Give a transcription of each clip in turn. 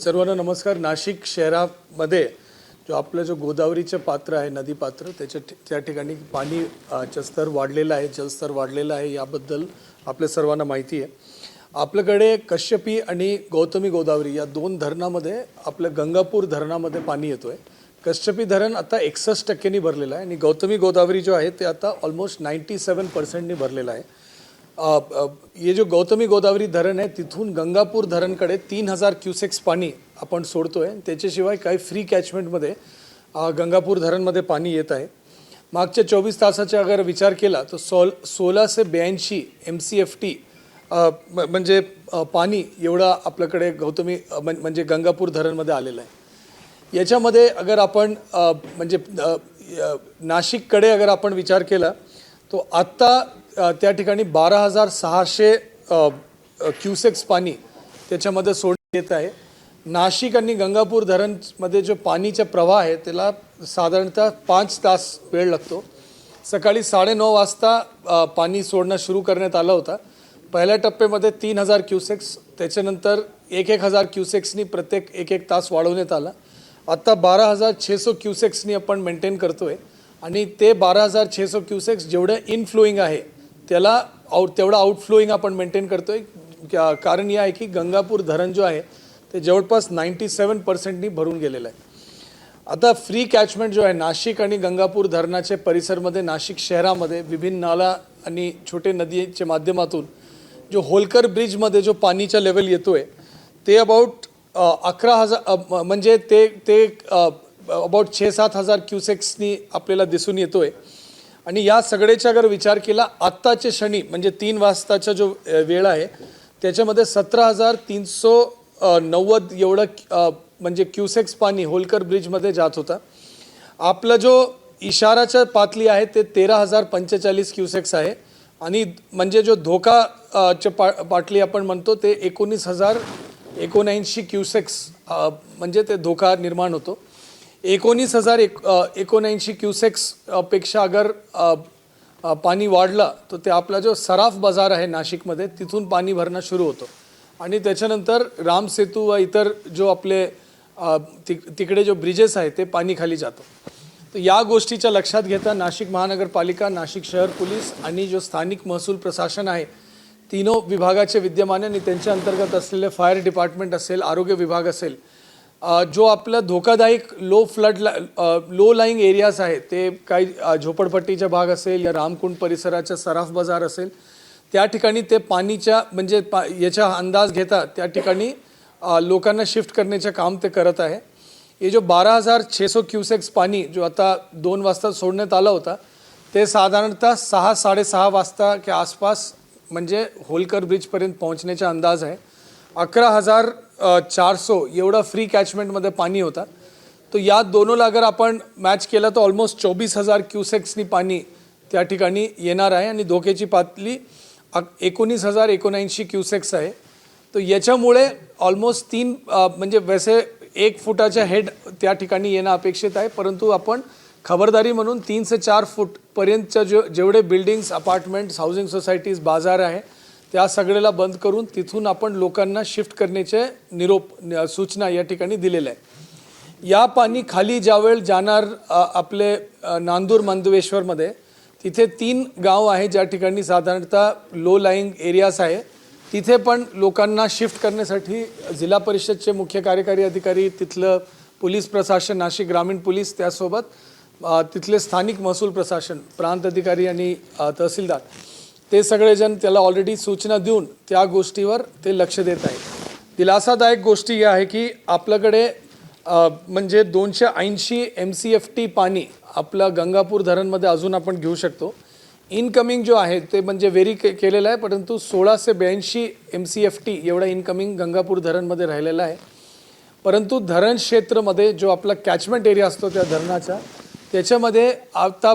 सर्वांना नमस्कार। नाशिक शहरामध्ये जो गोदावरीचे पात्र आहे, नदी पात्र, त्या ठिकाणी पाणीचा स्तर वाढलेला आहे, जलस्तर वाढलेला आहे, याबद्दल आपल्या सर्वांना माहिती आहे। आपल्याकडे कश्यपी आणि गौतमी गोदावरी या दोन धरणामध्ये आपल्या गंगापूर धरणामध्ये पाणी येतोय। कश्यपी धरण आता 61% भरलेलं आहे आणि गौतमी गोदावरी जो आहे ते आता ऑलमोस्ट 97% भरलेला आहे। ये जो गौतमी गोदावरी धरण आहे तिथून गंगापूर धरणकडे 3000 क्यूसेक्स पाणी आपण सोडतोय। त्याच्याशिवाय काही फ्री कॅचमेंटमध्ये गंगापूर धरणमध्ये पाणी येत आहे। मागच्या 24 तासाचा अगर विचार केला तर 16 से 82 MCFT म्हणजे पाणी एवढा आपल्याकडे गौतमी म्हणजे गंगापूर धरणमध्ये आलेलं आहे। याच्यामध्ये अगर आपण म्हणजे नाशिककडे अगर आपण विचार केला तो आत्ता त्या ठिकाणी 12600 क्यूसेक्स पाणी त्याच्यामध्ये सोडण्यात येत आहे। नाशिक आणि गंगापूर धरणमध्ये जो पाणीचा प्रवाह आहे त्याला साधारणतः 5 तास वेळ लागतो। सकाळी 9:30 वाजता पाणी सोडणं सुरू करण्यात आलं होतं। पहिल्या टप्प्यामध्ये 3000 क्यूसेक्स, त्याच्यानंतर 1000 क्यूसेक्सनी प्रत्येक एक तास वाढवण्यात आला। आता 12600 क्यूसेक्सनी आपण मेंटेन करतोय आणि ते 12600 क्यूसेक्स जेवढे इनफ्लोईंग आहे त्याला तेवढा आउटफ्लोईंग आपण मेंटेन करतोय। कारण हे आहे की गंगापूर धरण जो आहे ते जवळपास 97%नी भरून गेलेलं आहे। आता फ्री कॅचमेंट जो आहे नाशिक आणि गंगापूर धरणाचे परिसरमध्ये नाशिक शहरामध्ये विभिन्न नाला आणि छोटे नदीच्या माध्यमातून जो होलकर ब्रिजमध्ये जो पाणीचा लेवल येतोय ते अबाउट 11000 म्हणजे ते अबाउट 6-7 क्यूसेक्सनी आपल्याला दिसून येतोय। आणि या सगळ्याचा अगर विचार केला आत्ताचे क्षणी म्हणजे 3 वाजताचा जो वेळ आहे त्याच्यामध्ये 17390 एवढं म्हणजे क्यूसेक्स पाणी होलकर ब्रिजमध्ये जात होता। आपला जो इशाराचा पातळी आहे ते 13045 क्यूसेक्स आहे आणि म्हणजे जो धोकाचे पातळी आपण म्हणतो ते 19079 क्यूसेक्स म्हणजे ते धोका निर्माण होतो। 19079 क्यूसेक्स पेक्षा अगर पाणी वाढलं तर ते आपला जो सराफ बाजार आहे नाशिकमध्ये तिथून पाणी भरणं सुरू होतं आणि त्याच्यानंतर राम सेतू व इतर जो आपले तिकडे जो ब्रिजेस आहे ते पाणी खाली जातं। तर या गोष्टीच्या लक्षात घेता नाशिक महानगरपालिका, नाशिक शहर पोलीस आणि जो स्थानिक महसूल प्रशासन आहे तीनों विभागाचे विद्यमान आणि त्यांच्या अंतर्गत असलेले फायर डिपार्टमेंट असेल, आरोग्य विभाग असेल, जो आपला धोकादायक लो लाइंग एरियाज आहे ते काही झोपडपट्टीचा भाग असेल या रामकुंड परिसराचा सराफ बाजार असेल त्या ठिकाणी ते पाणीच्या म्हणजे याचा अंदाज घेता त्या ठिकाणी लोकांना शिफ्ट करण्याचे काम ते करत आहे। ये जो 12600 क्यूसेक्स पाणी जो आता 2 वाजता सोडण्यात आला होता ते साधारणतः 6-6:30 वाजता के आसपास म्हणजे होलकर ब्रिजपर्यंत पोहोचण्याचा अंदाज आहे। 11400 एवढा फ्री कॅचमेंटमध्ये पाणी होता। तो या दोनोंला अगर आपण मॅच केला तर ऑलमोस्ट 24000 क्यूसेक्सनी पाणी त्या ठिकाणी येणार आहे आणि धोक्याची पातळी 19079 क्यूसेक्स आहे। तो याच्यामुळे ऑलमोस्ट 3 म्हणजे वैसे 1 फुटाच्या हेड त्या ठिकाणी येणं अपेक्षित आहे, परंतु आपण खबरदारी म्हणून 3 से 4 फूट पर्यंतच्या जेवढे बिल्डिंग्स, अपार्टमेंट्स, हाऊसिंग सोसायटीज, बाजार आहे त्या सगळ्याला बंद करून तिथून आपण लोकांना शिफ्ट करण्याचे सूचना या ठिकाणी दिलेल्या आहे। या पाणी खाली ज्यावेळ जाणार आपले नांदूर मंदवेश्वरमध्ये तिथे 3 गाव आहे ज्या ठिकाणी साधारणतः लो लाइंग एरियाज आहे, तिथे पण लोकांना शिफ्ट करण्यासाठी जिल्हा परिषदचे मुख्य कार्यकारी अधिकारी, तिथलं पोलीस प्रशासन, नाशिक ग्रामीण पोलीस, त्यासोबत तिथले स्थानिक महसूल प्रशासन, प्रांत अधिकारी आणि तहसीलदार ते सगळेजण त्याला ऑलरेडी सूचना देऊन त्या गोष्टीवर ते लक्ष देत आहे। दिलासादायक गोष्टी ही आहे की आपल्याकडे म्हणजे 280 MCFT पाणी आपला गंगापूर धरणमध्ये अजून आपण घेऊ शकतो। इनकमिंग जो आहे ते म्हणजे व्हेरी केलेलं आहे, परंतु 16 से 82 MCFT एवढा इनकमिंग गंगापूर धरणमध्ये राहिलेला आहे। परंतु धरण क्षेत्रामध्ये जो आपला कॅचमेंट एरिया असतो त्या धरणाचा त्याच्यामध्ये आता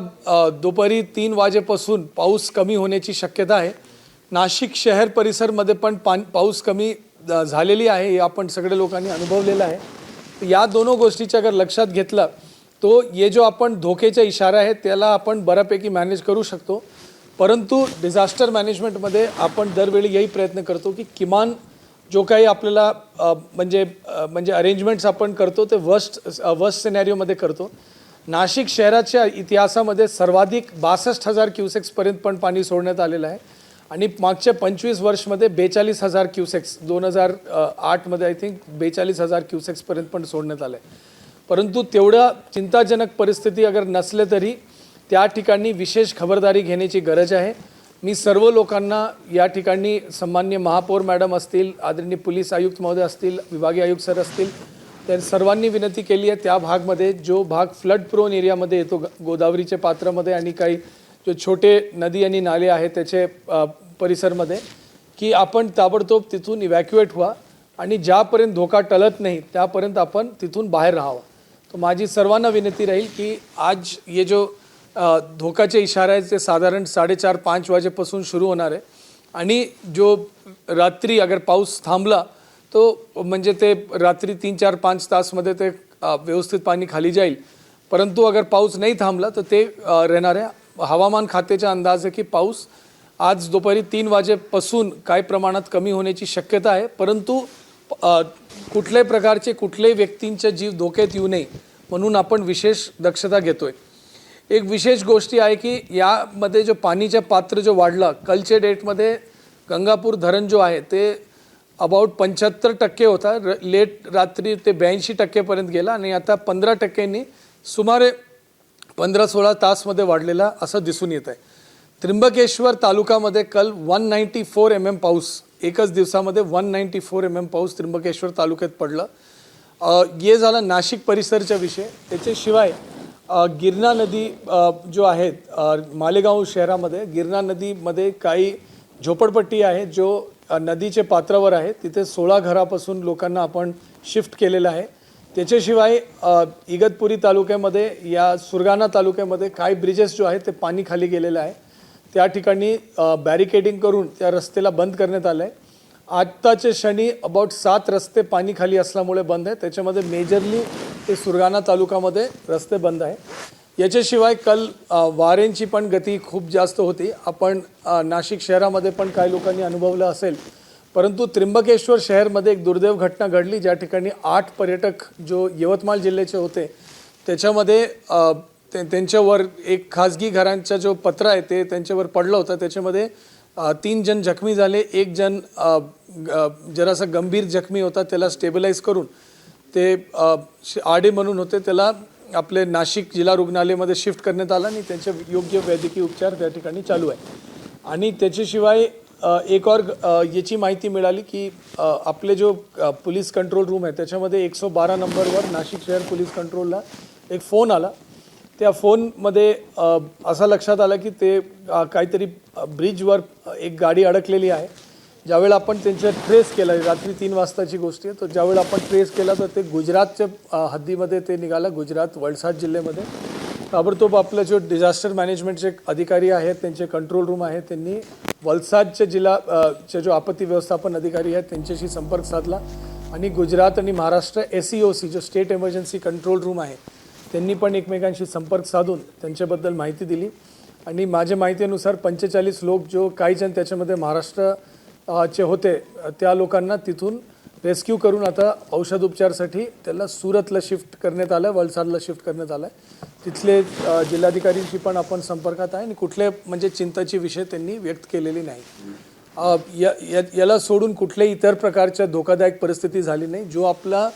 दुपारी 3 वाजेपासून पाऊस कमी होण्याची शक्यता आहे। नाशिक शहर परिसरमध्ये पण पाऊस कमी झालेली आहे, हे आपण सगळे लोकांनी अनुभवलेलं आहे। या दोनों गोष्टीचा अगर लक्षात घेतला तो ये जो आपण धोक्याचा इशारा आहे त्याला आपण बऱ्यापैकी मॅनेज करू शकतो, परंतु डिझास्टर मॅनेजमेंटमध्ये आपण दरवेळी यही प्रयत्न करतो की किमान जो काही आपल्याला म्हणजे अरेंजमेंट्स आपण करतो ते वर्स्ट सिनॅरिओमध्ये करतो. नाशिक शहराच्या इतिहासामध्ये सर्वाधिक 62,000 क्युसेक्सपर्यंत पण पाणी सोडण्यात आलेलं आहे आणि मागच्या 25 वर्षमध्ये 42,000 क्युसेक्स 2008मध्ये आय थिंक 42,000 क्युसेक्सपर्यंत पण सोडण्यात आलं आहे. परंतु तेवढं चिंताजनक परिस्थिती अगर नसले तरी त्या ठिकाणी विशेष खबरदारी घेण्याची गरज आहे. मी सर्व लोकांना या ठिकाणी सन्माननीय महापौर मॅडम असतील, आदरणीय पोलीस आयुक्त महोदय असतील, विभागीय आयुक्त सर असतील, त्या सर्वांनी विनंती केली आहे त्या भागमध्ये जो भाग फ्लड प्रोन एरियामध्ये येतो गोदावरीचे पात्रामध्ये आणि काही जो छोटे नदी आणि नाले आहेत त्याचे परिसरमध्ये, की आपण ताबडतोब तिथून इव्हॅक्युएट व्हा आणि ज्यापर्यंत धोका टळत नाही त्यापर्यंत आपण तिथून बाहेर राहावं. तर माझी सर्वांना विनंती राहील की आज ये जो धोकाचे इशारे आहेत ते साधारण 4:30-5 वाजेपासून सुरू होणार आहे आणि जो रात्री अगर पाऊस थांबला तो म्हणजे ते रात्री 3-4-5 तासमध्ये ते व्यवस्थित पाणी खाली जाईल. परंतु अगर पाऊस नाही थांबला तर ते राहणार आहे. हवामान खात्याचा अंदाज आहे की पाऊस आज दुपारी 3 वाजेपासून काही प्रमाणात कमी होण्याची शक्यता आहे. परंतु कुठल्याही प्रकारचे कुठल्याही व्यक्तींचा जीव धोक्यात येऊ नये म्हणून आपण विशेष दक्षता घेतोय. एक विशेष गोष्टी आहे की यामध्ये जो पाणीचा पात्र जो वाढला कलचे डेटमध्ये गंगापूर धरण जो आहे ते अबाउट 75% होता, लेट रात्री ते 82% गेला आणि आता 15%नी सुमारे 15-16 तासमध्ये वाढलेला असं दिसून येत आहे. त्र्यंबकेश्वर तालुक्यामध्ये कल 194 mm पाऊस एकच दिवसामध्ये 194 mm पाऊस त्र्यंबकेश्वर तालुक्यात पडला. हे झालं नाशिक परिसरचा विषय. त्याच्याशिवाय गिरणा नदी जो आहेत मालेगाव शहरामध्ये गिरणा नदीमध्ये काही झोपडपट्टी आहे जो नदीचे पात्रावर आहे. तिथे 16 घरापासून लोकांना आपण शिफ्ट केलेलं आहे. त्याच्याशिवाय इगतपुरी तालुक्यामध्ये या सुरगाणा तालुक्यामध्ये काही ब्रिजेस जो आहे ते पाणी खाली गेलेलं आहे. त्या ठिकाणी बॅरिकेडिंग करून त्या रस्त्याला बंद करण्यात आलं आहे. आत्ताच्या क्षणी अबाउट 7 रस्ते पाणी खाली असल्यामुळे बंद आहे. त्याच्यामध्ये मेजरली ते सुरगाणा तालुक्यामध्ये रस्ते बंद आहे. याच्याशिवाय कल वाऱ्यांची पण गती खूप जास्त होती. आपण नाशिक शहरामध्ये पण काही लोकांनी अनुभवलं असेल. परंतु त्र्यंबकेश्वर शहरमध्ये एक दुर्दैव घटना घडली ज्या ठिकाणी 8 पर्यटक जो यवतमाळ जिल्ह्याचे होते त्याच्यामध्ये त्यांच्यावर एक खाजगी घरांचा जो पत्रा आहे ते त्यांच्यावर पडलं होतं. त्याच्यामध्ये 3 जण जखमी झाले. एक जण जरासा गंभीर जखमी होता. त्याला स्टेबलाइज करून ते आडे म्हणून होते त्याला आपले नाशिक जिल्हा रुग्णालयामध्ये शिफ्ट करण्यात आला आणि त्यांचे योग्य वैद्यकीय उपचार त्या ठिकाणी चालू आहे. आणि त्याच्याशिवाय एक और याची माहिती मिळाली की आपले जो पोलीस कंट्रोल रूम आहे त्याच्यामध्ये 112 नंबरवर नाशिक शहर पोलीस कंट्रोलला एक फोन आला. त्या फोनमध्ये असं लक्षात आलं की ते काहीतरी ब्रिजवर एक गाडी अडकलेली आहे. ज्यावेळेला आपण त्यांचं ट्रेस केलं रात्री 3 वाजताची गोष्ट आहे. तर ज्यावेळेला आपण ट्रेस केला तर ते गुजरातच्या हद्दीमध्ये ते निघालं. गुजरात वलसाड जिल्ह्यामध्ये ताबडतोब आपलं जो डिझास्टर मॅनेजमेंटचे अधिकारी आहेत त्यांचे कंट्रोल रूम आहे त्यांनी वलसाडच्या जिल्हाचे जो आपत्ती व्यवस्थापन अधिकारी आहेत त्यांच्याशी संपर्क साधला आणि गुजरात आणि महाराष्ट्र SEOC जो स्टेट इमर्जन्सी कंट्रोल रूम आहे त्यांनी पण एकमेकांशी संपर्क साधून त्यांच्याबद्दल माहिती दिली. आणि माझ्या माहितीनुसार 45 लोक जो काही जण त्याच्यामध्ये महाराष्ट्राचे होते त्या लोकांना तिथून रेस्क्यू करून आता औषध उपचारासाठी त्याला सुरतला शिफ्ट करण्यात आलं, वलसाडला शिफ्ट करण्यात आलं. तिथले जिल्हाधिकाऱ्यांशी पण आपण संपर्कात आहे आणि कुठले म्हणजे चिंताची विषय त्यांनी व्यक्त केलेली नाही. याला सोडून कुठल्याही इतर प्रकारच्या धोकादायक परिस्थिती झाली नाही. जो आपला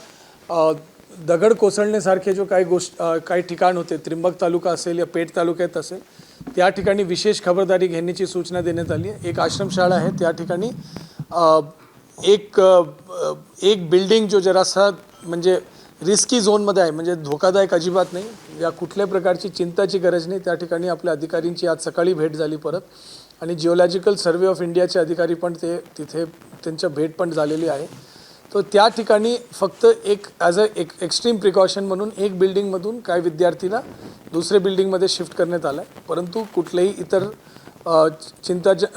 दगड कोसळण्यासारखे जो काही ठिकाण होते त्र्यंबक तालुका असेल या पेठ तालुक्यात असेल त्या ठिकाणी विशेष खबरदारी घेण्याची सूचना देण्यात आली आहे. एक आश्रमशाळा आहे त्या ठिकाणी एक बिल्डिंग जो जरासा म्हणजे रिस्की झोनमध्ये आहे म्हणजे धोकादायक अजिबात नाही. या कुठल्या प्रकारची चिंताची गरज नाही. त्या ठिकाणी आपल्या अधिकाऱ्यांची आज सकाळी भेट झाली परत आणि जिओलॉजिकल सर्वे ऑफ इंडियाचे अधिकारी पण ते तिथे त्यांच्या भेट पण झालेली आहे. तो त्या ठिकाणी फक्त एक ॲज अ एक्स्ट्रीम प्रिकॉशन म्हणून एक बिल्डिंगमधून काही विद्यार्थीला दुसऱ्या बिल्डिंगमध्ये शिफ्ट करण्यात आलं आहे. परंतु कुठलेही इतर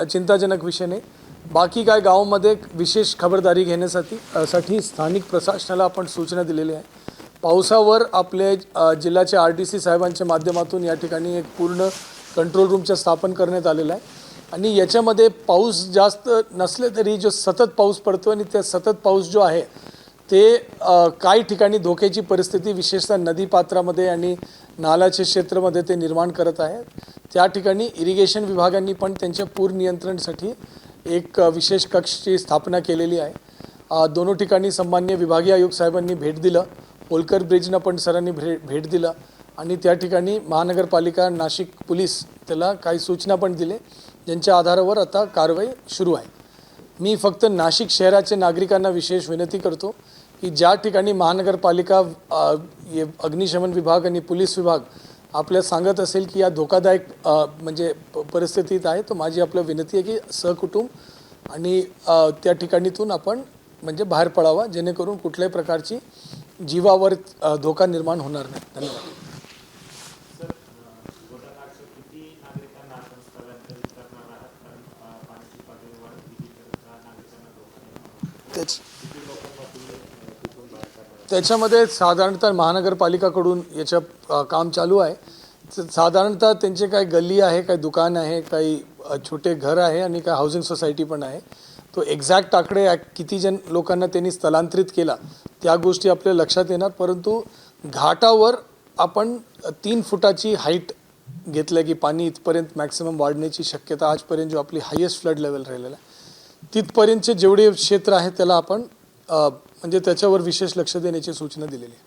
चिंताजनक विषय नाही. बाकी काय गावामध्ये विशेष खबरदारी घेण्यासाठी स्थानिक प्रशासनाला आपण सूचना दिलेली आहे. पावसावर आपले जिल्ह्याचे RDC साहेबांच्या माध्यमातून या ठिकाणी एक पूर्ण कंट्रोल रूमचं स्थापन करण्यात आलेलं आहे आणि याच्यामध्ये पाऊस जास्त नसले तरी जो सतत पाऊस पडतो आणि त्या सतत पाऊस जो आहे ते काही ठिकाणी धोक्याची परिस्थिती विशेषतः नदीपात्रामध्ये आणि नाल्याच्या क्षेत्रामध्ये ते निर्माण करत आहे. त्या ठिकाणी इरिगेशन विभागांनी पण त्यांच्या पूर नियंत्रणासाठी एक विशेष कक्षची स्थापना केलेली आहे. दोनों ठिकाणी सन्मान्य विभागीय आयुक्त साहेबांनी भेट दिलं, होलकर ब्रिजनं पण सरांनी भेट दिलं आणि त्या ठिकाणी महानगरपालिका नाशिक पोलीस त्याला काही सूचना पण दिले, ज्यांच्या आधारावर आता कारवाई सुरू आहे. मी फक्त नाशिक शहराच्या नागरिकांना विशेष विनंती करतो की ज्या ठिकाणी महानगरपालिका अग्निशमन विभाग आणि पोलीस विभाग आपल्या सांगत असेल की या धोकादायक म्हणजे परिस्थितीत आहे, तर माझी आपलं विनंती आहे की सहकुटुंब आणि त्या ठिकाणीतून आपण म्हणजे बाहेर पडावा, जेणेकरून कुठल्याही प्रकारची जीवावर धोका निर्माण होणार नाही. धन्यवाद. त्याच्यामध्ये साधारणतः महानगरपालिकाकडून याच्या काम चालू आहे. साधारणतः त्यांचे काही गल्ली आहे, काही दुकान आहे, काही छोटे घर आहे आणि काही हाऊसिंग सोसायटी पण आहे. तो एक्झॅक्ट आकडे किती जण लोकांना त्यांनी स्थलांतरित केला त्या गोष्टी आपल्या लक्षात येणार. परंतु घाटावर आपण 3 फुटाची हाईट घेतलं की पाणी इथपर्यंत मॅक्सिमम वाढण्याची शक्यता आजपर्यंत जो आपली हायेस्ट फ्लड लेवल राहिलेला आहे तिथपर्यंतचे जेवढे क्षेत्र आहे त्याला आपण म्हणजे त्याच्यावर विशेष लक्ष देण्याची सूचना दिलेली आहे.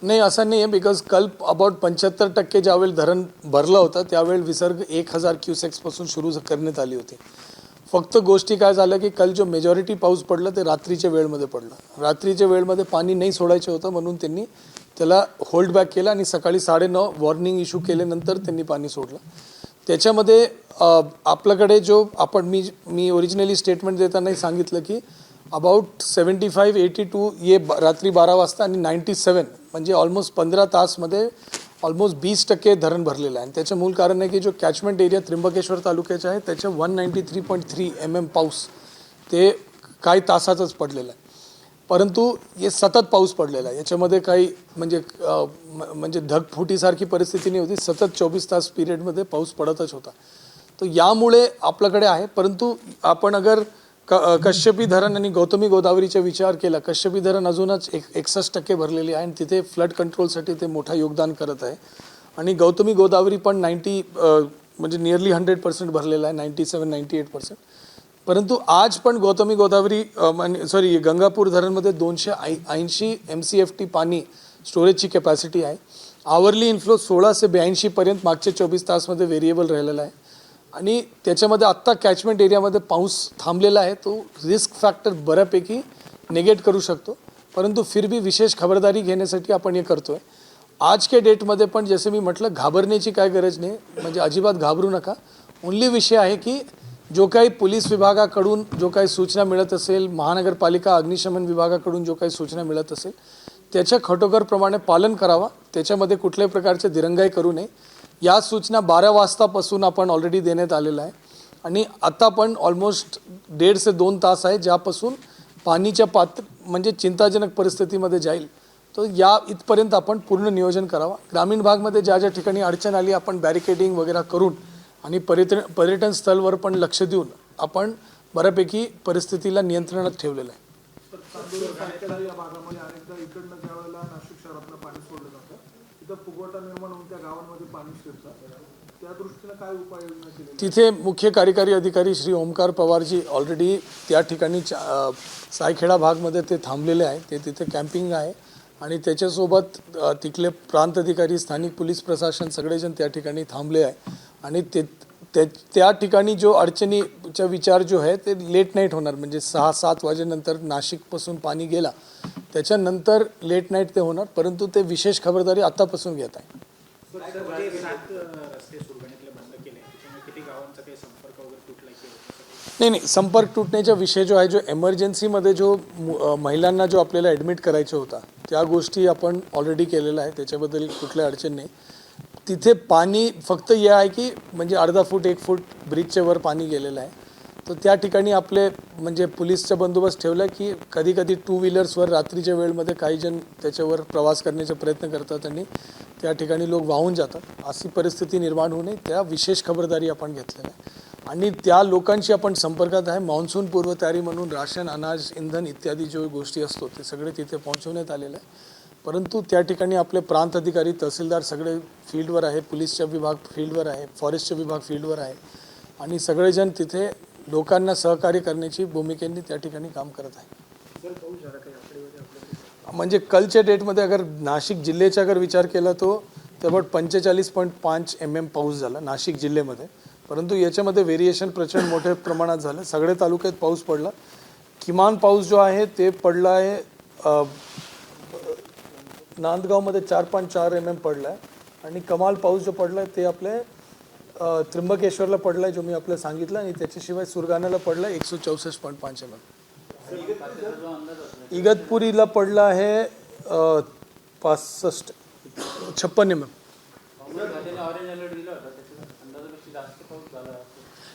नाही, असं नाही आहे, बिकॉज कल अबाउट 75% ज्यावेळेला धरण भरलं होतं त्यावेळेला विसर्ग 1000 क्युसेक्सपासून सुरू करण्यात आली होती. फक्त गोष्टी काय झालं की कल जो मेजॉरिटी पाऊस पडलं ते रात्रीच्या वेळेमध्ये पडलं. रात्रीच्या वेळेमध्ये पाणी नाही सोडायचं होतं म्हणून त्यांनी त्याला होल्ड बॅक केलं आणि सकाळी 9:30 वॉर्निंग इश्यू केल्यानंतर त्यांनी पाणी सोडलं. त्याच्यामध्ये आपल्याकडे जो मी ओरिजिनली स्टेटमेंट देतानाही सांगितलं की अबाउट 75-82 ये रात्री 12 वाजता आणि 97 म्हणजे ऑलमोस्ट 15 तासमध्ये ऑलमोस्ट 20% धरण भरलेलं आहे. आणि त्याचं मूळ कारण आहे की जो कॅचमेंट एरिया त्र्यंबकेश्वर तालुक्याचा आहे त्याच्या 193.3 mm पाऊस ते काही तासातच पडलेला आहे. परंतु हे सतत पाऊस पडलेला आहे, याच्यामध्ये काही म्हणजे ढगफुटीसारखी परिस्थिती नाही होती. सतत 24 तास पिरियडमध्ये पाऊस पडतच होता. तो यामुळे आपल्याकडे आहे. परंतु आपण अगर कश्यपी धरण आणि गौतमी गोदावरीचा विचार केला, कश्यपी धरण अजूनच 61% भरलेली आहे आणि तिथे फ्लड कंट्रोलसाठी ते मोठा योगदान करत आहे. आणि गौतमी गोदावरी पण म्हणजे नियरली 100% भरलेला आहे, 97-98%. परंतु आज पण गौतमी गोदावरी गंगापूर धरणमध्ये 280 MCFT पाणी स्टोरेजची कॅपॅसिटी आहे. आवरली इन्फ्लो 16 ते 82 पर्यंत मागच्या 24 तासमध्ये व्हेरिएबल राहिलेला आहे. आणि त्याच्यामध्ये आत्ता कॅचमेंट एरियामध्ये पाऊस थांबलेला आहे, तो रिस्क फॅक्टर बऱ्यापैकी नेगेट करू शकतो. परंतु फिर भी विशेष खबरदारी घेण्यासाठी आपण हे करतोय. आज के डेटमध्ये पण जसे मी म्हटलं घाबरण्याची काय गरज नाही, म्हणजे अजिबात घाबरू नका. ओनली विषय आहे की जो काही पोलीस विभागाकडून जो काही सूचना मिळत असेल, महानगरपालिका अग्निशमन विभागाकडून जो काही सूचना मिळत असेल त्याच्या खटोकरप्रमाणे पालन करावा. त्याच्यामध्ये कुठल्याही प्रकारचे दिरंगाई करू नये. या सूचना 12 वाजतापासून आपण ऑलरेडी देण्यात आलेला आहे आणि आता पण ऑलमोस्ट 1.5 ते 2 तास आहे ज्यापासून पाणीच्या म्हणजे चिंताजनक परिस्थितीमध्ये जाईल. तो या इथपर्यंत आपण पूर्ण नियोजन करावा. ग्रामीण भागमध्ये ज्या ज्या ठिकाणी अडचण आली आपण बॅरिकेडिंग वगैरे करून आणि पर्यटन स्थळावर पण लक्ष देऊन आपण बऱ्यापैकी परिस्थितीला नियंत्रणात ठेवलेलं आहे. तिथे मुख्य कार्यकारी अधिकारी श्री ओमकार पवारजी ऑलरेडी त्या ठिकाणी सायखेडा भागमध्ये ते थांबलेले आहे. ते तिथे कॅम्पिंग आहे आणि त्याच्यासोबत तिथले प्रांत अधिकारी, स्थानिक पोलीस प्रशासन सगळेजण त्या ठिकाणी थांबले आहे. आणि त्या ठिकाणी जो अडचणीचा विचार जो आहे ते लेट नाईट होणार, म्हणजे 6-7 वाजेनंतर नाशिकपासून पाणी गेला त्याच्यानंतर लेट नाईट ते होणार. परंतु ते विशेष खबरदारी आतापासून घेत आहे. नाही, संपर्क तुटण्याचा विषय जो आहे, जो एमर्जन्सीमध्ये जो महिलांना जो आपल्याला ॲडमिट करायचा होता त्या गोष्टी आपण ऑलरेडी केलेला आहे, त्याच्याबद्दल कुठल्या अडचण नाही. तिथे पाणी फक्त हे आहे की म्हणजे अर्धा फूट 1 फूट ब्रिजच्या वर पाणी गेलेलं आहे. तर त्या ठिकाणी आपले म्हणजे पोलीसचा बंदोबस्त ठेवला की कधी कधी टू व्हीलर्सवर रात्रीच्या वेळेमध्ये काही जण त्याच्यावर प्रवास करण्याचा प्रयत्न करतात आणि त्या ठिकाणी लोक वाहून जातात. अशी परिस्थिती निर्माण होऊ नये त्या विशेष खबरदारी आपण घेतलेली आहे आणि त्या लोकांशी आपण संपर्कात आहे. मान्सून पूर्वतयारी म्हणून राशन, अनाज, इंधन इत्यादी जो गोष्टी असतो ते सगळे तिथे पोहोचवण्यात आलेले आहे. परंतु त्या ठिकाणी आपले प्रांत अधिकारी, तहसीलदार सगळे फील्डवर आहे, पोलीसचा विभाग फील्डवर आहे, फॉरेस्टचा विभाग फील्डवर आहे आणि सगळेजण तिथे लोकांना सहकार्य करण्याची भूमिकेने त्या ठिकाणी काम करत आहे. म्हणजे कलच्या डेटमध्ये अगर नाशिक जिल्ह्याचा अगर विचार केला तो अबाउट 45.5 mm पाऊस झाला नाशिक जिल्ह्यामध्ये. परंतु याच्यामध्ये व्हेरिएशन प्रचंड मोठ्या प्रमाणात झालं. सगळे तालुक्यात पाऊस पडला. किमान पाऊस जो आहे ते पडला आहे नांदगावमध्ये 4.4 mm पडला आहे आणि कमाल पाऊस जो पडला आहे ते आपले त्र्यंबकेश्वरला पडला आहे जो मी आपल्याला सांगितलं आणि त्याच्याशिवाय सुरगाण्याला पडला आहे 164.5 mm. इगतपुरीला पडला आहे 56 mm.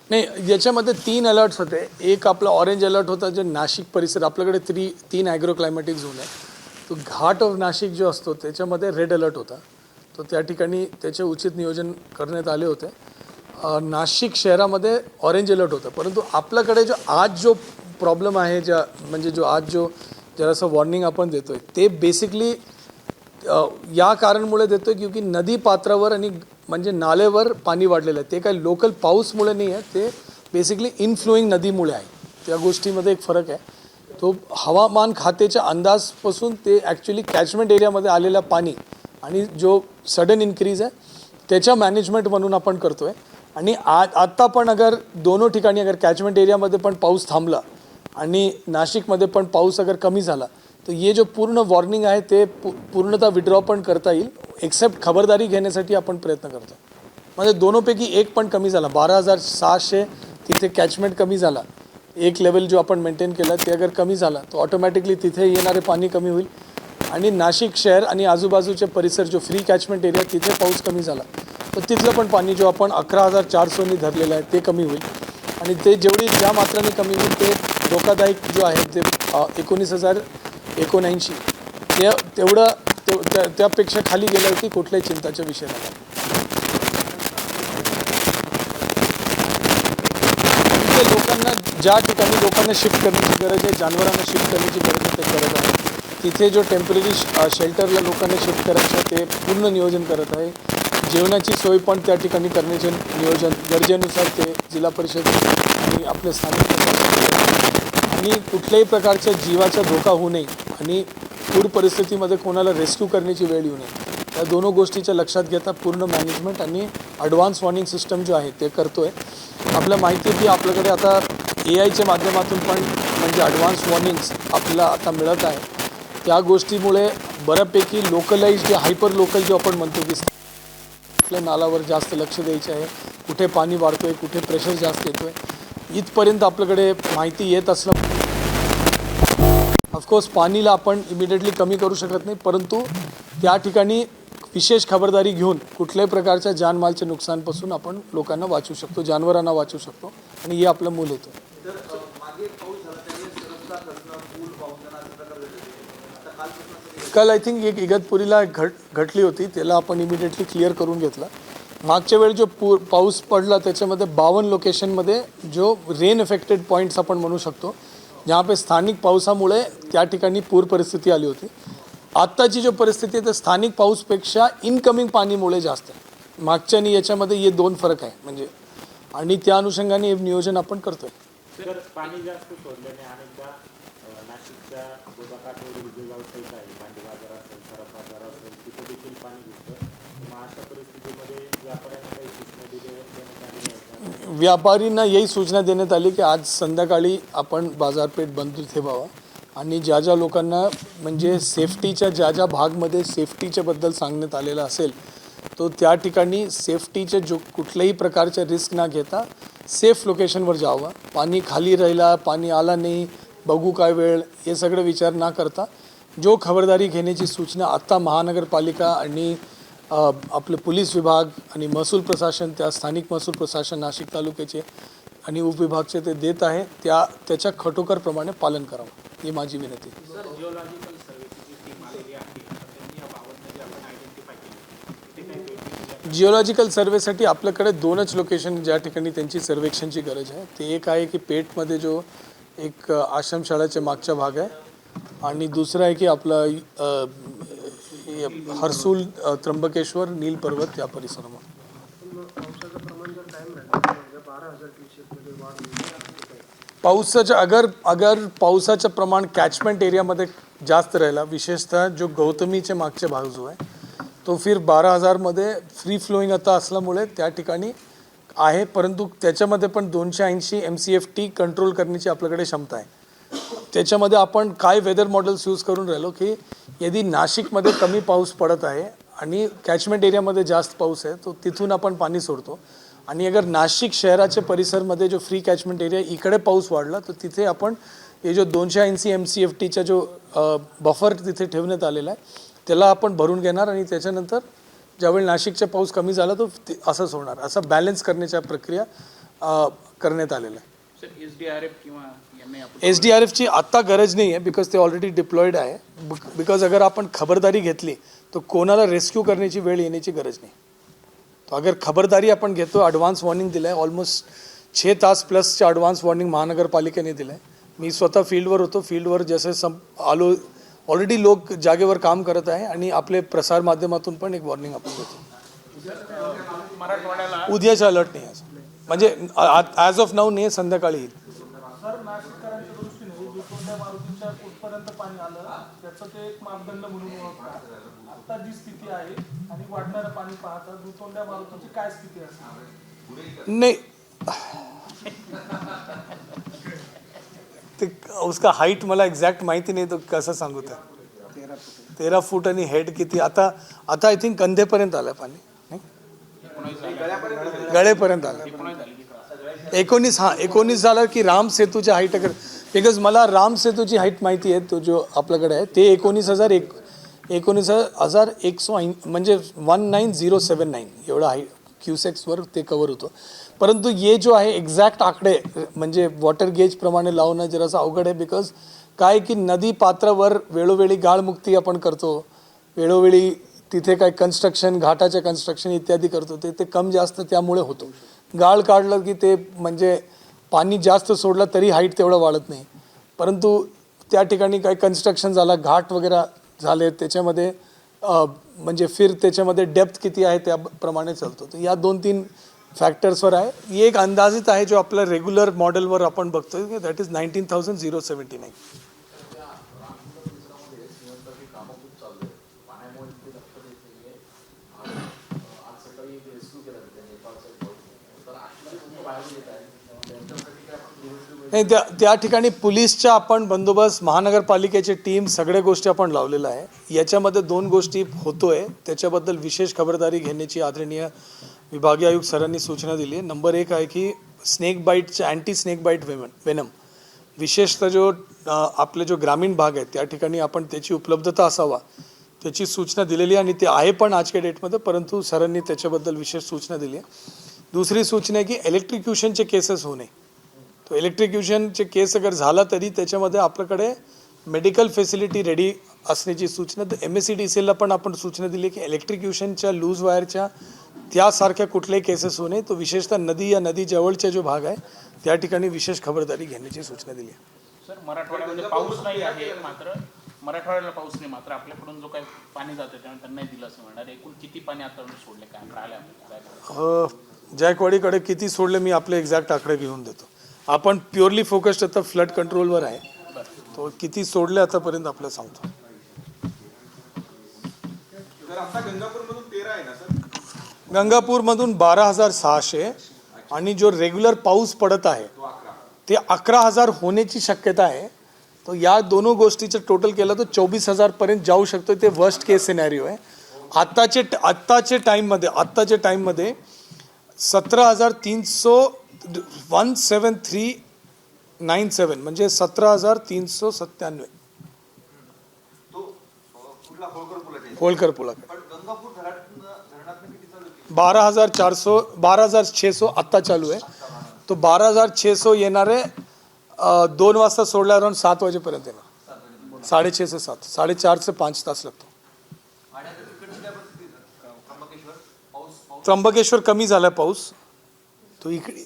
नाही, याच्यामध्ये 3 अलर्ट्स होते. एक आपला ऑरेंज अलर्ट होता जो नाशिक परिसर, आपल्याकडे 3 ॲग्रो क्लायमॅटिक झोन आहे. तो घाट ऑफ नाशिक जो असतो त्याच्यामध्ये रेड अलर्ट होता. तो त्या ठिकाणी त्याचे उचित नियोजन करण्यात आले होते. नाशिक शहरामध्ये ऑरेंज अलर्ट होता. परंतु आपल्याकडे जो प्रॉब्लेम आहे म्हणजे आज जरासं वॉर्निंग आपण देतोय ते बेसिकली या कारणामुळे देतोय क्योंकि नदी पात्रावर आणि म्हणजे नालेवर पाणी वाढलेलं आहे. ते काही लोकल पाऊसमुळे नाही आहे, ते बेसिकली इनफ्लोईंग नदीमुळे आहे. त्या गोष्टीमध्ये एक फरक आहे. तो हवामान खात्याच्या अंदाजपासून ते ॲक्च्युली कॅचमेंट एरियामध्ये आलेलं पाणी आणि जो सडन इन्क्रीज आहे त्याच्या मॅनेजमेंट म्हणून आपण करतो आहे. आणि आत्ता पण अगर दोनों ठिकाणी अगर कॅचमेंट एरियामध्ये पण पाऊस थांबला आणि नाशिकमध्ये पण पाऊस अगर कमी झाला तर ये जो पूर्ण वॉर्निंग आहे ते पूर्णतः विड्रॉ पण करता येईल. एक्सेप्ट खबरदारी घेण्यासाठी आपण प्रयत्न करतो. म्हणजे दोनोंपैकी एक पण कमी झाला. 12,600 तिथे कॅचमेंट कमी झाला. एक लेवल जो आपण मेंटेन केला ते अगर कमी झाला तर ऑटोमॅटिकली तिथे येणारे पाणी कमी होईल आणि नाशिक शहर आणि आजूबाजूचे परिसर जो फ्री कॅचमेंट एरिया तिथे पाऊस कमी झाला तर तिथलं पण पाणी जो आपण 11,400 धरलेलं आहे ते कमी होईल. आणि ते ज्या मात्राने कमी होईल ते धोकादायक जो आहे ते 19,079 तेवढं त्यापेक्षा खाली गेलं की कुठल्याही चिंताचा विषय नाही. लोकांना ज्या ठिकाणी लोकांना शिफ्ट करण्याची गरज आहे, जनावरांना शिफ्ट करण्याची गरज आहे ते करत आहे. तिथे जो टेम्पररी शेल्टरला लोकांना शिफ्ट करायचं ते पूर्ण नियोजन करत आहे. जेवणाची सोय पण त्या ठिकाणी करण्याचे नियोजन गरजेनुसार ते जिल्हा परिषद आणि आपले स्थानिक आणि कुठल्याही प्रकारच्या जीवाचा धोका होऊ नये आणि पूर परिस्थितीमध्ये कोणाला रेस्क्यू करण्याची वेळ येऊ नये या दोनों गोष्टीच्या लक्षात घेता पूर्ण मॅनेजमेंट आणि ॲडव्हान्स वॉर्निंग सिस्टम जो आहे ते करतो आहे. आपल्याला माहिती आहे की आपल्याकडे आता AIच्या माध्यमातून पण म्हणजे ॲडव्हान्स वॉर्निंग्स आपल्याला आता मिळत आहे. त्या गोष्टीमुळे बऱ्यापैकी लोकलाइज जे हायपर लोकल जो आपण म्हणतो की आपल्या नालावर जास्त लक्ष द्यायचे आहे, कुठे पाणी वाढतो आहे, कुठे प्रेशर जास्त येतो आहे, इथपर्यंत आपल्याकडे माहिती येत असलं. ऑफकोर्स पाणीला आपण इमिडिएटली कमी करू शकत नाही, परंतु त्या ठिकाणी विशेष खबरदारी घेऊन कुठल्याही प्रकारच्या जानमालच्या नुकसानपासून आपण लोकांना वाचू शकतो, जनावरांना वाचू शकतो आणि हे आपलं मूल येतं. काल आय थिंक एक इगतपुरीला घटली होती, त्याला आपण इमिडिएटली क्लिअर करून घेतला. मागच्या वेळी जो पाऊस पडला त्याच्यामध्ये 52 लोकेशनमध्ये जो रेन इफेक्टेड पॉईंट्स आपण म्हणू शकतो, जहाँ पे स्थानिक पावसामुळे त्या ठिकाणी पूर परिस्थिती आली होती. आत्ताची जो परिस्थिती आहे ते स्थानिक पाऊसपेक्षा इनकमिंग पाणीमुळे जास्त आहे. मागच्या आणि याच्यामध्ये हे 2 फरक आहे म्हणजे आणि त्या अनुषंगाने नियोजन आपण करतोय. पाणी जास्त सोडल्याने अनेकदा नाशिकच्या गोदाकाठवरील जे व्यावसायिक आहे, भांडी बाजार असेल, सरफ बाजार असेल, तिथे देखील पाणी दिसतं. मग अशा परिस्थितीमध्ये व्यापाऱ्यांना काही सूचना देण्यात आली आहे? व्यापारींना यही सूचना देण्यात आली की आज संध्याकाळी आपण बाजारपेठ बंद ठेवावा आणि ज्या लोकांना म्हणजे सेफ्टीच्या ज्या भागमध्ये सेफ्टीच्याबद्दल सांगण्यात आलेलं असेल तो त्या ठिकाणी सेफ्टीचे जो कुठल्याही प्रकारचे रिस्क ना घेता सेफ लोकेशनवर जावं. पाणी खाली राहिला, पाणी आला नाही, बघू काय वेळ, हे सगळं विचार ना करता जो खबरदारी घेण्याची सूचना आत्ता महानगरपालिका आणि आपले पोलीस विभाग आणि महसूल प्रशासन, त्या स्थानिक महसूल प्रशासन नाशिक तालुक्याचे आणि उपविभागचे ते देत आहे, त्याच्या खटोकरप्रमाणे पालन करावं ही माझी विनंती. सर, जिओलॉजिकल सर्वेची जी टीम आलेली आहे त्यांनी या बाबत जे आपण आयडेंटिफाय केले तिथे काही भेटी जिओलॉजिकल सर्वेसाठी आपल्याकडे 2च लोकेशन ज्या ठिकाणी त्यांची सर्वेक्षणची गरज आहे. ते एक आहे की पेठमध्ये जो एक आश्रमशाळेच्या मागचा भाग आहे आणि दुसरं आहे की आपला हर्सूल, त्र्यंबकेश्वर, नील पर्वत या परिसरामध्ये. अगर पावसाचं प्रमाण कॅचमेंट एरियामध्ये जास्त राहिला, विशेषतः जो गौतमीचे मागचे भाग जो आहे तो फिर 12,000मध्ये फ्री फ्लोईंग आता असल्यामुळे त्या ठिकाणी आहे, परंतु त्याच्यामध्ये पण 280 MCFT कंट्रोल करण्याची आपल्याकडे क्षमता आहे. त्याच्यामध्ये आपण काय वेदर मॉडेल्स यूज करून राहिलो की यदि नाशिकमध्ये कमी पाऊस पडत आहे आणि कॅचमेंट एरियामध्ये जास्त पाऊस आहे तो तिथून आपण पाणी सोडतो आणि अगर नाशिक शहराच्या परिसरमध्ये जो फ्री कॅचमेंट एरिया इकडे पाऊस वाढला तर तिथे आपण हे जो 280 MCFTचा जो बफर तिथे ठेवण्यात आलेला आहे त्याला आपण भरून घेणार आणि त्याच्यानंतर ज्यावेळी नाशिकचा पाऊस कमी झाला तो असंच होणार, असं बॅलन्स करण्याच्या प्रक्रिया करण्यात आलेलं आहे. सर, SDRF किंवा SDRFची आत्ता गरज नाही आहे बिकॉज ते ऑलरेडी डिप्लॉईड आहे. बिकॉज अगर आपण खबरदारी घेतली तर कोणाला रेस्क्यू करण्याची वेळ येण्याची गरज नाही. तो अगर खबरदारी आपण घेतो, ॲडव्हान्स वॉर्निंग दिलं आहे, ऑलमोस्ट 6 तास प्लसचं ॲडव्हान्स वॉर्निंग महानगरपालिकेने दिलं आहे. मी स्वतः फील्डवर होतो, फील्डवर जसे आलो, ऑलरेडी लोक जागेवर काम करत आहे आणि आपले प्रसार माध्यमातून पण एक वॉर्निंग आपण देतो. मराठवाड्याला उद्याचा अलर्ट नाही आहे, म्हणजे ॲज ऑफ नाऊ नाही, संध्याकाळी येईल. सर, नाशिककरांच्या दृष्टीने दुतोंड्या मारुतीच्या कुठपर्यंत पाणी आलं त्याचं ते एक मापदंड म्हणून ओळखतात. आता जी स्थिती आहे आणि वाढणारं पाणी पाहता दुतोंड्या मारुतीची काय स्थिती असेल? नहीं, ते उसका हाईट मला एक्झॅक्ट माहिती नाही, तो कसं सांगू ते. 13 फूट आणि हेड किती आता आय थिंक कंधेपर्यंत आलं पाणी, नाही गळेपर्यंत आलं. 19 झालं की राम सेतूच्या हाईट अगर, बिकॉज मला राम सेतूची हाईट माहिती आहे, तो जो आपल्याकडे आहे ते 19,180 म्हणजे 19,079 एवढा हाईट क्युसेक्सवर ते कवर होतं. परंतु ये जो आहे एक्झॅक्ट आकडे म्हणजे वॉटर गेज प्रमाणे लावणं जरासं अवघड आहे. बिकॉज काय की नदी पात्रावर वेळोवेळी गाळमुक्ती आपण करतो, वेळोवेळी तिथे काय कन्स्ट्रक्शन, घाटाचे कन्स्ट्रक्शन इत्यादी करतो, ते कम जास्त त्यामुळे होतो. गाळ काढलं की ते म्हणजे पाणी जास्त सोडलं तरी हाईट तेवढं वाढत नाही. परंतु त्या ठिकाणी काही कन्स्ट्रक्शन झालं, घाट वगैरे झाले, त्याच्यामध्ये म्हणजे फिर त्याच्यामध्ये डेप्थ किती आहे त्याप्रमाणे चालतो. तर या 2-3 फॅक्टर्सवर आहे. ही एक अंदाजित आहे जो आपल्या रेग्युलर मॉडेलवर आपण बघतोय की दॅट इज 19,079. नाही, त्या ठिकाणी पोलीसच्या आपण बंदोबस्त, महानगरपालिकेची टीम, सगळ्या गोष्टी आपण लावलेलं आहे. याच्यामध्ये 2 गोष्टी होतोय त्याच्याबद्दल विशेष खबरदारी घेण्याची आदरणीय विभागीय आयुक्त सरांनी सूचना दिली आहे. नंबर 1 आहे की स्नेक बाईटचं अँटी स्नेक बाईट वेनम, विशेषतः जो आपले जो ग्रामीण भाग आहे त्या ठिकाणी आपण त्याची उपलब्धता असावा त्याची सूचना दिलेली आहे आणि ते आहे पण आजच्या डेटमध्ये, परंतु सरांनी त्याच्याबद्दल विशेष सूचना दिली आहे. दुसरी सूचना आहे की इलेक्ट्रिक्युशनचे केसेस होणे. तो इलेक्ट्रिक्युशनचे केस अगर झाला तरी त्याच्यामध्ये आपल्याकडे मेडिकल फॅसिलिटी रेडी असण्याची सूचना. तर MSEDCLला पण आपण सूचना दिली की इलेक्ट्रिक्युशनच्या लूज वायरच्या त्यासारख्या कुठल्याही केसेस होऊ नये. तो विशेषतः नदी या नदी जवळचा जो भाग आहे त्या ठिकाणी विशेष खबरदारी घेण्याची सूचना दिली आहे. सर, मराठवाड्यामध्ये पाऊस नाही आहे, मराठवाड्याला पाऊस नाही, मात्र आपल्याकडून जो काही पाणी जातं त्यामुळे त्यांना दिलं असं म्हणणार. एकूण किती पाणी आता सोडले काय राहिलं? जायकवाडीकडे किती सोडले मी आपले एक्झॅक्ट आकडे घेऊन देतो. आपण प्युअरली फोकस्ड आता फ्लड कंट्रोलवर आहे, तो किती सोडले आतापर्यंत आपल्याला सांगतो. गंगापूरमधून 12,600 आणि जो रेग्युलर पाऊस पडत आहे ते 11,000 होण्याची शक्यता आहे. तो या 2 गोष्टीचं टोटल केलं तर 24,000 पर्यंत जाऊ शकतो. ते वर्स्ट केस सिनॅरिओ आहे. आत्ताचे टाईममध्ये 17,397 म्हणजे 17,397 होळकर पुलाकडे 12,600 आत्ता चालू आहे. तो 12,600 येणारे 2 वाजता सोडला अराउंड 7 वाजेपर्यंत येणार. 6:30 ते 7, 4:30 ते 5 तास लागतो. त्र्यंबकेश्वर कमी झाला पाऊस, तो इकडे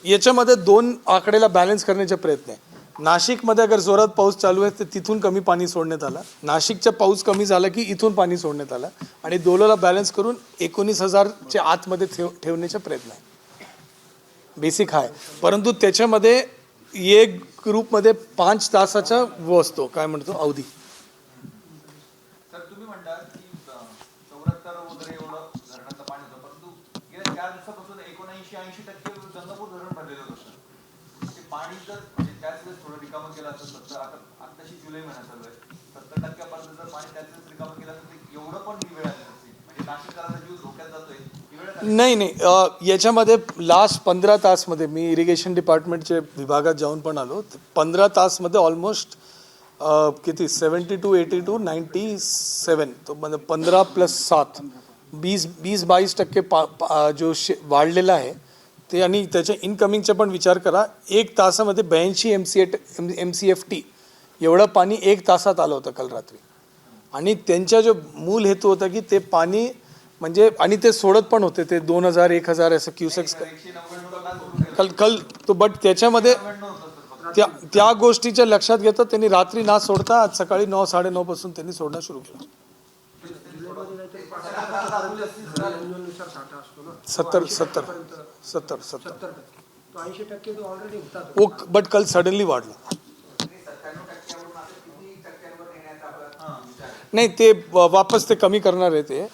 याच्यामध्ये 2 आकडेला बॅलन्स करण्याचा प्रयत्न आहे. नाशिकमध्ये अगर जोरात पाऊस चालू आहे तर तिथून कमी पाणी सोडण्यात आलं, नाशिकचा पाऊस कमी झाला की इथून पाणी सोडण्यात आलं आणि दोनला बॅलन्स करून 19,000च्या आतमध्ये ठेवण्याचा प्रयत्न आहे. बेसिक आहे, परंतु त्याच्यामध्ये एक ग्रुपमध्ये 5 तासाचा असतो काय म्हणतो अवधी. सर तुम्ही म्हणता की 74 वगैरे एवढं धरणाचं पाणी होतं, परंतु गेल्या 4 दिवसापासून 79-80% गंगापूर धरण भरलेलं होतं. ते पाणी जर म्हणजे त्याच वेळेस थोडं रिकामं केलं असतं, तर आताशी जुलै महिना चालू आहे, 70% जर पाणी त्याच वेळेस रिकामं केलं असतं तर एवढं पण ही वेळ आली नसती. म्हणजे नाशिककरांचा जीव धोक्यात जातोय ही वेळ आली. नाही याच्यामध्ये लास्ट 15 तासमध्ये मी इरिगेशन डिपार्टमेंटच्या विभागात जाऊन पण आलो. 15 तासमध्ये ऑलमोस्ट किती 72, 82, 97 तो म्हणजे 15 + 7 20-22% जो वाढलेला आहे ते. आणि त्याच्या इनकमिंगचा पण विचार करा, 1 तासामध्ये 82 MCFT एवढं पाणी 1 तासात आलं होतं काल रात्री. आणि त्यांचा जो मूल हेतू होता की ते पाणी म्हणजे आणि ते सोडत पण होते ते 2,000-1,000 असं क्युसेक्स कल तो. बट त्याच्यामध्ये त्या गोष्टीच्या लक्षात घेता त्यांनी रात्री ना सोडता आज सकाळी 9-9:30 पासून त्यांनी सोडणं सुरू केलं. 70 वो बट कल सडनली वाढलं. नाही ते वापस ते कमी करणार आहे ते,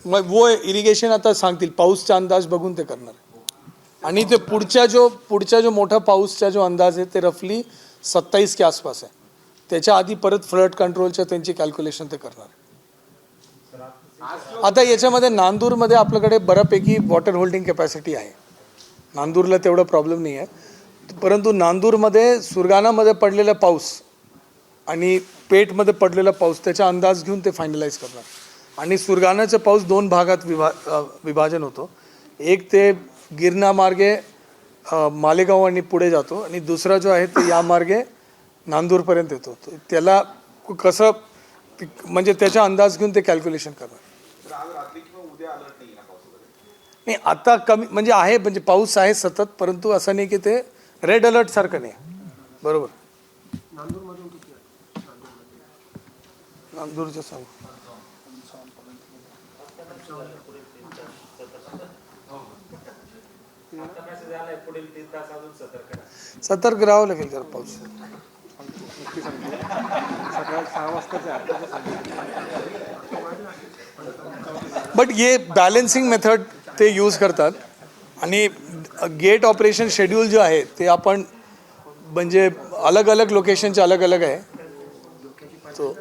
मग वो इरिगेशन आता सांगतील, पाऊसचा अंदाज बघून ते करणार आहे. आणि ते पुढच्या जो मोठा पाऊसचा जो अंदाज आहे ते रफली 27 के आसपास आहे. त्याच्या आधी परत फ्लड कंट्रोलच्या त्यांची कॅल्क्युलेशन ते करणार आहे. आता याच्यामध्ये नांदूरमध्ये आपल्याकडे बऱ्यापैकी वॉटर होल्डिंग कॅपॅसिटी आहे, नांदूरला तेवढा प्रॉब्लेम नाही आहे. परंतु नांदूरमध्ये सुरगाणामध्ये पडलेला पाऊस आणि पेठमध्ये पडलेला पाऊस त्याचा अंदाज घेऊन ते फायनलाइज करणार. आणि सुरगाणाचा पाऊस 2 भागात विभाजन होतो. एक ते गिरणा मार्गे मालेगाव आणि पुढे जातो आणि दुसरा जो आहे ते या मार्गे नांदूरपर्यंत येतो. त्याला कसं म्हणजे त्याचा अंदाज घेऊन ते कॅल्क्युलेशन करणार. नाही आता कमी म्हणजे आहे, म्हणजे पाऊस आहे सतत, परंतु असं नाही की ते रेड अलर्ट सारखं नाही. बरोबर. नांदूरचं सांगू सतर्क राहावं लागेल जरा पाऊस. बट ये बॅलेन्सिंग मेथड ते यूज करतात आणि गेट ऑपरेशन शेड्यूल जो आहे ते आपण म्हणजे अलग अलग लोकेशनचे अलग अलग आहे. तो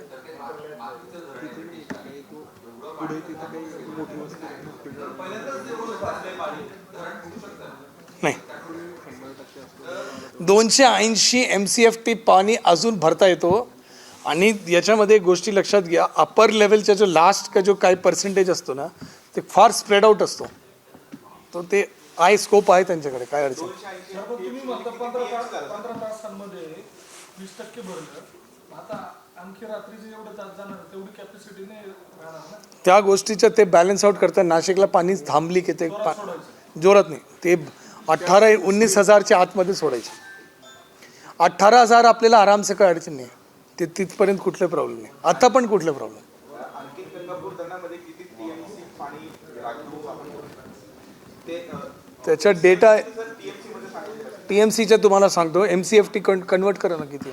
नाही 280 MCFT पाणी अजून भरता येतो. आणि याच्यामध्ये गोष्टी लक्षात घ्या, अपर लेवलचा जो लास्ट का जो काही पर्सेंटेज असतो ना ते फार स्प्रेड आउट असतो. तो ते आहे, स्कोप आहे त्यांच्याकडे, काय अडचण. तुम्ही म्हणता 15 तासांमध्ये 20% भरलं, आता आणखी रात्रीचे एवढे तास जाणार, तेवढी कॅपॅसिटी नाही राहणार ना. त्या गोष्टीचं ते बॅलन्स आउट करतात. नाशिकला पाणी थांबली की ते जोरात नाही, ते 18-19,000च्या आतमध्ये सोडायचे. 18,000 आपल्याला आरामसे काय अडचण नाही, ते तिथपर्यंत कुठले प्रॉब्लेम नाही. आता पण कुठले प्रॉब्लेम. त्याचा डेटा TMCच्या तुम्हाला सांगतो, MCFT कन्वर्ट करा ना किती.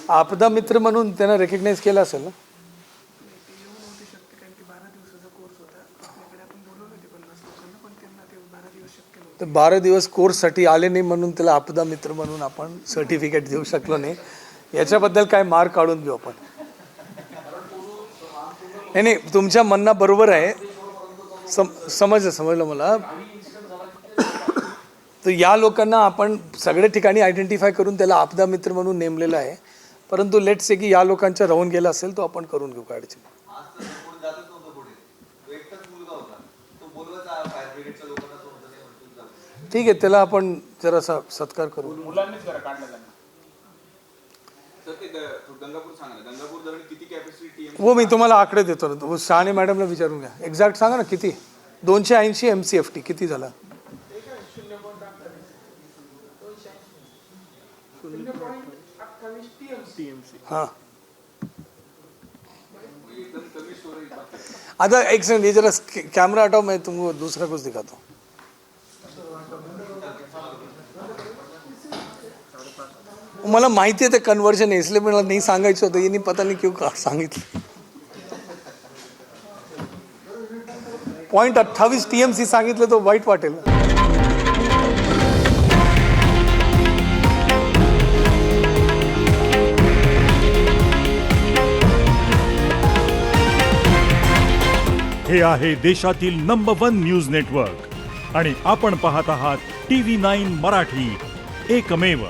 आपदा मित्र म्हणून त्यांना रेकग्नाइज केलं असेल ना. तर 12 दिवस कोर्ससाठी आले नाही म्हणून त्याला आपदा मित्र म्हणून आपण सर्टिफिकेट देऊ शकलो नाही. याच्याबद्दल काय मार्क काढून घेऊ आपण. नाही, तुमच्या म्हणणं बरोबर आहे, समजलं मला. तर या लोकांना आपण सगळ्या ठिकाणी आयडेंटिफाय करून त्याला आपदा मित्र म्हणून नेमलेलं आहे. परंतु लेट्स से की या लोकांच्या राहून गेला असेल तो आपण करून घेऊ काढायची. आज तर कोण जातच नव्हतं पुढे. तो एकटाच मुलगा होता. तो बोलवायचा फायर ब्रिगेडच्या लोकांना, तो म्हणतो नाही म्हणतो जाऊ. ठीक आहे, त्याला आपण जरासा सत्कार करू. मुलांनीच जरा काढलं त्यांना. सर ते गंगापूर सांगा ना, गंगापूर धरण किती कॅपॅसिटी टीएम? हो, मी तुम्हाला आकडे देतो ना. शहाणे मॅडमला विचारून घ्या. एक्झॅक्ट सांगा ना किती. 280 MCFT किती झाला? हाँ, आता एक सेकंड, ये जरा कैमरा हटाओ, मैं तुमको दूसरा कुछ दिखाता हूँ. मला माहिती आहे ते कन्वर्जन आहे, इसलिए मला नाही सांगायचं होतं. यांनी पता नाही क्यों सांगितलं. 0.28 TMC सांगितलं तर वाईट वाटेल. हे आहे देशातील नंबर 1 न्यूज नेटवर्क आणि आपण पाहत आहात TV9 मराठी, एकमेव.